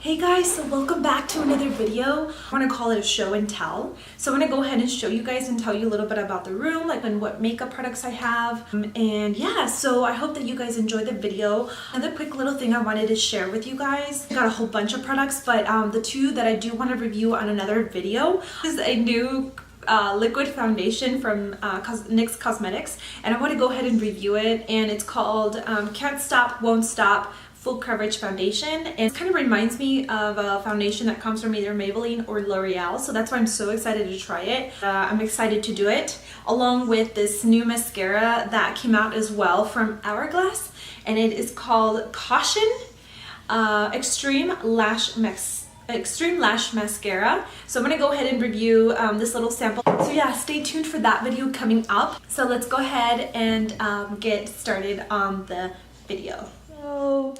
Hey guys, so welcome back to another video. I want to call it a show and tell. So I'm going to go ahead and show you guys and tell you a little bit about the room, like and what makeup products I have. And yeah, so I hope that you guys enjoyed the video. Another quick little thing I wanted to share with you guys. I got a whole bunch of products, but the two that I do want to review on another video is a new liquid foundation from NYX Cosmetics, and I want to go ahead and review it. And it's called Can't Stop, Won't Stop Full Coverage Foundation, and it kind of reminds me of a foundation that comes from either Maybelline or L'Oreal, so that's why I'm so excited to try it. I'm excited to do it along with this new mascara that came out as well from Hourglass, and it is called Caution Extreme Lash Mascara. So I'm gonna go ahead and review this little sample. So yeah, stay tuned for that video coming up. So let's go ahead and get started on the video. So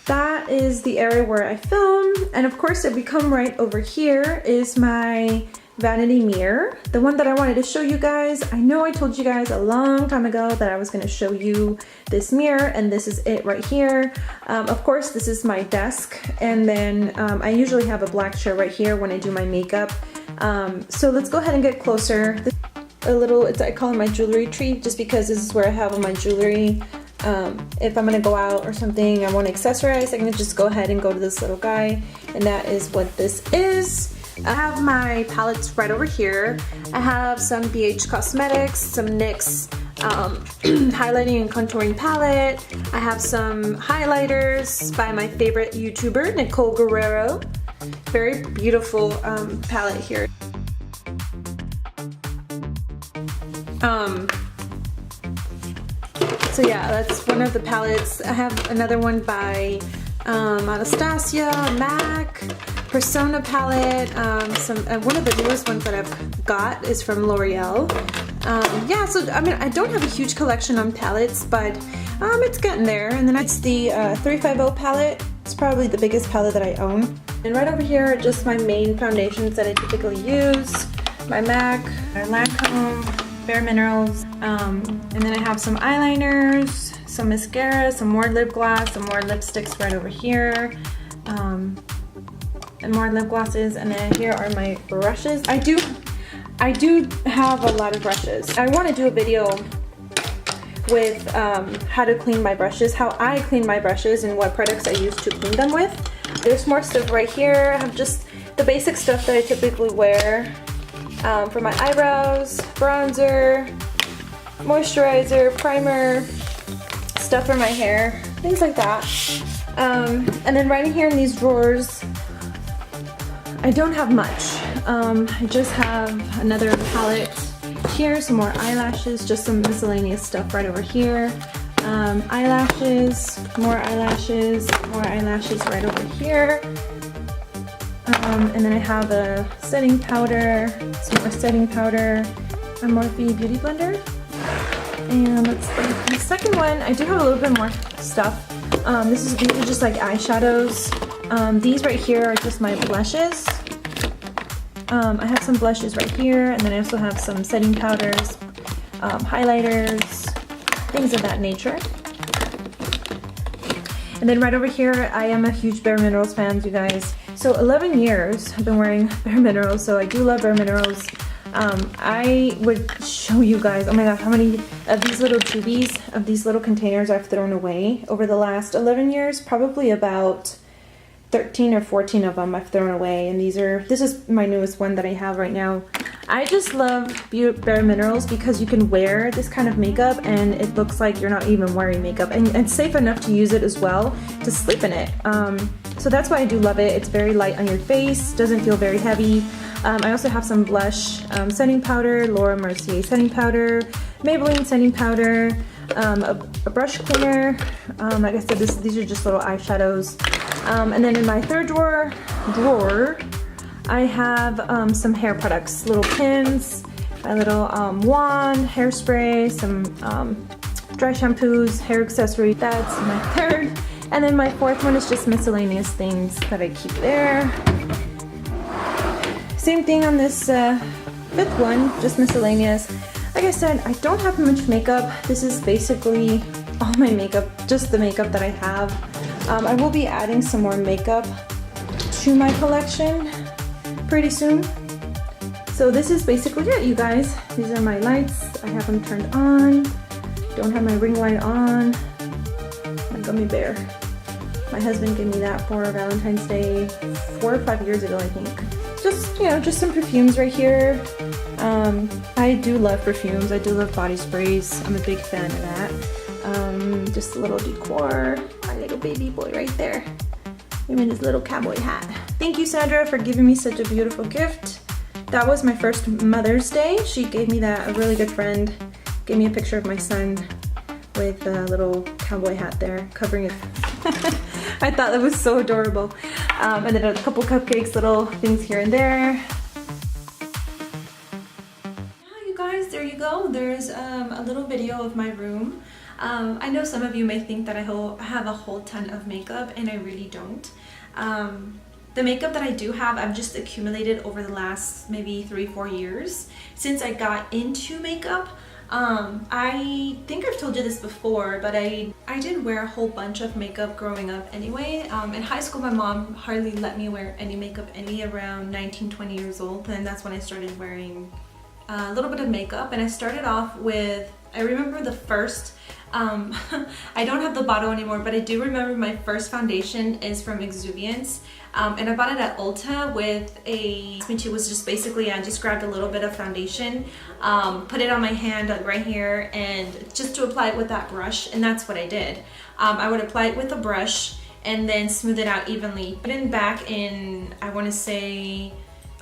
that is the area where I film, and of course if we come right over here is my vanity mirror, the one that I wanted to show you guys. I know I told you guys a long time ago that I was going to show you this mirror, and this is it right here. Of course this is my desk, and then I usually have a black chair right here when I do my makeup. So let's go ahead and get closer. I call it my jewelry tree, just because this is where I have all my jewelry. If I'm gonna go out or something, I want to accessorize, I can just go ahead and go to this little guy, and that is what this is. I have my palettes right over here. I have some BH Cosmetics, some NYX highlighting and contouring palette. I have some highlighters by my favorite YouTuber, Nicole Guerrero. Very beautiful palette here. So yeah, that's one of the palettes. I have another one by Anastasia, MAC, Persona palette. One of the newest ones that I've got is from L'Oreal. Yeah, so I mean, I don't have a huge collection on palettes, but it's getting there. And then it's the 350 palette. It's probably the biggest palette that I own. And right over here are just my main foundations that I typically use. My MAC, my Lancome, Bare Minerals, and then I have some eyeliners, some mascara, some more lip gloss, some more lipsticks right over here, and more lip glosses. And then here are my brushes. I do have a lot of brushes. I want to do a video with how to clean my brushes, how I clean my brushes, and what products I use to clean them with. There's more stuff right here. I have just the basic stuff that I typically wear. For my eyebrows, bronzer, moisturizer, primer, stuff for my hair, things like that. And then right in here in these drawers, I don't have much. I just have another palette here, some more eyelashes, just some miscellaneous stuff right over here. Eyelashes, more eyelashes, right over here. And then I have a setting powder, some more setting powder, a Morphe Beauty Blender. And let's see, the second one, I do have a little bit more stuff. These are just like eyeshadows. These right here are just my blushes. I have some blushes right here, and then I also have some setting powders, highlighters, things of that nature. And then right over here, I am a huge Bare Minerals fan, you guys. So 11 years I've been wearing Bare Minerals, so I do love Bare Minerals. I would show you guys, oh my gosh, how many of these little tubies, of these little containers I've thrown away over the last 11 years. Probably about 13 or 14 of them I've thrown away, and this is my newest one that I have right now. I just love Bare Minerals because you can wear this kind of makeup and it looks like you're not even wearing makeup, and it's safe enough to use it as well, to sleep in it. So that's why I do love it. It's very light on your face, doesn't feel very heavy. I also have some blush setting powder, Laura Mercier setting powder, Maybelline setting powder, a brush cleaner. Like I said, these are just little eyeshadows. And then in my third drawer, I have some hair products, little pins, my little wand, hairspray, some dry shampoos, hair accessories. That's my third. And then my fourth one is just miscellaneous things that I keep there. Same thing on this fifth one, just miscellaneous. Like I said, I don't have much makeup. This is basically all my makeup, just the makeup that I have. I will be adding some more makeup to my collection pretty soon. So this is basically it, you guys. These are my lights. I have them turned on. Don't have my ring light on. My gummy bear. My husband gave me that for Valentine's Day 4 or 5 years ago, I think. Just, you know, just some perfumes right here. I do love perfumes. I do love body sprays. I'm a big fan of that. Just a little decor. My little baby boy right there. Him in his little cowboy hat. Thank you, Sandra, for giving me such a beautiful gift. That was my first Mother's Day. She gave me that. A really good friend gave me a picture of my son with a little cowboy hat there covering it. I thought that was so adorable. And then a couple cupcakes, little things here and there. Yeah, you guys, there you go. There's a little video of my room. I know some of you may think that I have a whole ton of makeup, and I really don't. The makeup that I do have, I've just accumulated over the last maybe 3-4 years since I got into makeup. I think I've told you this before, but I didn't wear a whole bunch of makeup growing up anyway. In high school, my mom hardly let me wear any makeup around 19-20 years old, and that's when I started wearing a little bit of makeup. And I started off with, I remember the first, I don't have the bottle anymore, but I do remember my first foundation is from Exuviance. And I bought it at Ulta with which was just basically, I just grabbed a little bit of foundation, put it on my hand right here, and just to apply it with that brush, and that's what I did. I would apply it with a brush and then smooth it out evenly. Put it back in, I want to say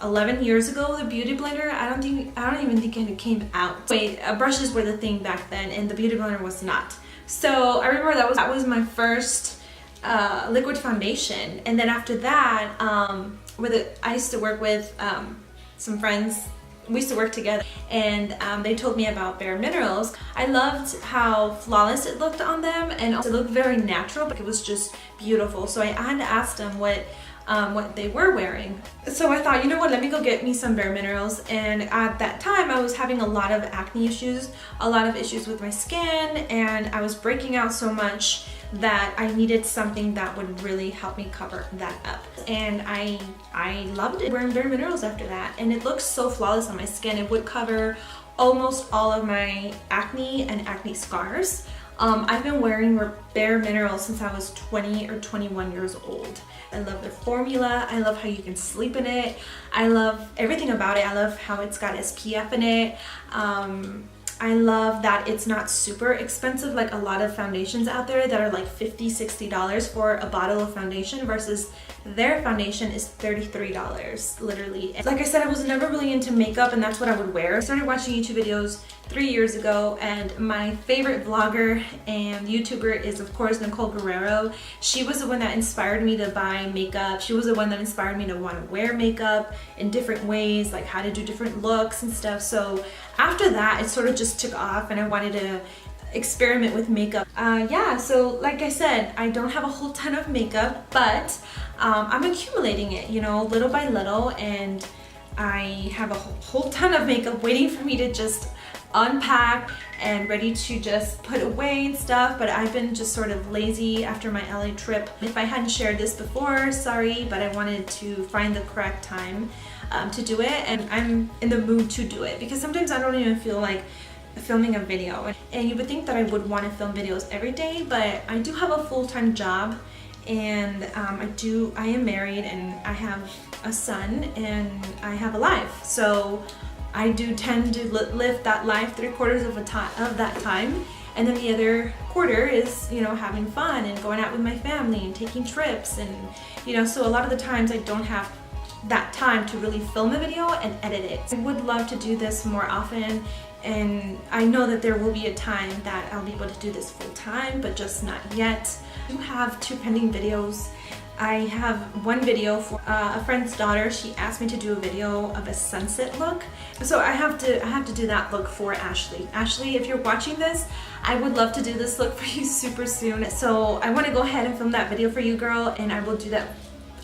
11 years ago, the beauty blender. I don't even think it came out. Wait, brushes were the thing back then, and the beauty blender was not. So I remember that was my first liquid foundation. And then after that, I used to work with some friends. We used to work together, and they told me about Bare Minerals. I loved how flawless it looked on them, and also it looked very natural, but it was just beautiful. So I had to ask them what they were wearing. So I thought, you know what, let me go get me some Bare Minerals. And at that time, I was having a lot of acne issues, a lot of issues with my skin, and I was breaking out so much that I needed something that would really help me cover that up. And I loved it wearing Bare Minerals after that, and it looked so flawless on my skin. It would cover almost all of my acne and acne scars. I've been wearing Bare Minerals since I was 20 or 21 years old. I love their formula. I love how you can sleep in it. I love everything about it. I love how it's got SPF in it. I love that it's not super expensive like a lot of foundations out there that are like $50, $60 for a bottle of foundation, versus their foundation is $33, literally. Like I said, I was never really into makeup, and that's what I would wear. I started watching YouTube videos 3 years ago, and my favorite vlogger and YouTuber is, of course, Nicole Guerrero. She was the one that inspired me to buy makeup. She was the one that inspired me to want to wear makeup in different ways, like how to do different looks and stuff. So after that, it sort of just took off, and I wanted to experiment with makeup. Yeah, so like I said, I don't have a whole ton of makeup, but I'm accumulating it, you know, little by little, and I have a whole ton of makeup waiting for me to just unpack and ready to just put away and stuff. But I've been just sort of lazy after my LA trip. If I hadn't shared this before, sorry, but I wanted to find the correct time to do it, and I'm in the mood to do it, because sometimes I don't even feel like filming a video. And you would think that I would want to film videos every day, but I do have a full-time job, and I am married, and I have a son, and I have a life. So I do tend to live that life 3/4 of that time, and then the other quarter is, you know, having fun and going out with my family and taking trips, and you know, so a lot of the times I don't have that time to really film a video and edit it. I would love to do this more often, and I know that there will be a time that I'll be able to do this full time, but just not yet. I do have 2 pending videos. I have one video for a friend's daughter. She asked me to do a video of a sunset look, so I have to do that look for Ashley. Ashley, if you're watching this, I would love to do this look for you super soon. So I want to go ahead and film that video for you, girl, and I will do that.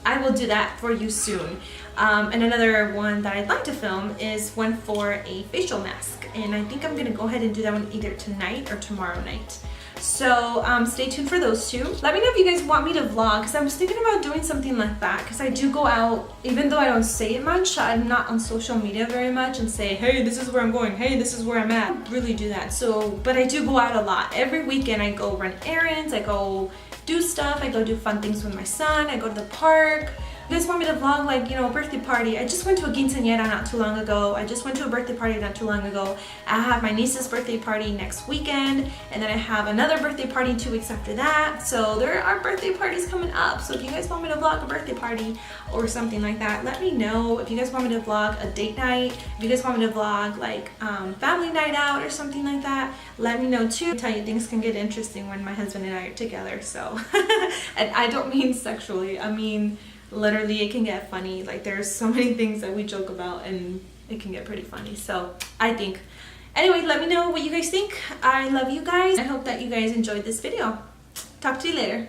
I will do that for you soon. And another one that I'd like to film is one for a facial mask, and I think I'm gonna go ahead and do that one either tonight or tomorrow night. So stay tuned for those two. Let me know if you guys want me to vlog, because I was thinking about doing something like that, because I do go out, even though I don't say it much, I'm not on social media very much and say, hey, this is where I'm going, hey, this is where I'm at. I don't really do that. So, but I do go out a lot. Every weekend I go run errands, I go do stuff, I go do fun things with my son, I go to the park. You guys want me to vlog, like, you know, a birthday party? I just went to a quinceañera not too long ago. I just went to a birthday party not too long ago. I have my niece's birthday party next weekend, and then I have another birthday party 2 weeks after that. So there are birthday parties coming up. So if you guys want me to vlog a birthday party or something like that, let me know. If you guys want me to vlog a date night, if you guys want me to vlog like family night out or something like that, let me know too. I tell you, things can get interesting when my husband and I are together. So, and I don't mean sexually, I mean literally it can get funny. Like, there's so many things that we joke about and it can get pretty funny. So I think, anyway, let me know what you guys think. I love you guys. I hope that you guys enjoyed this video. Talk to you later.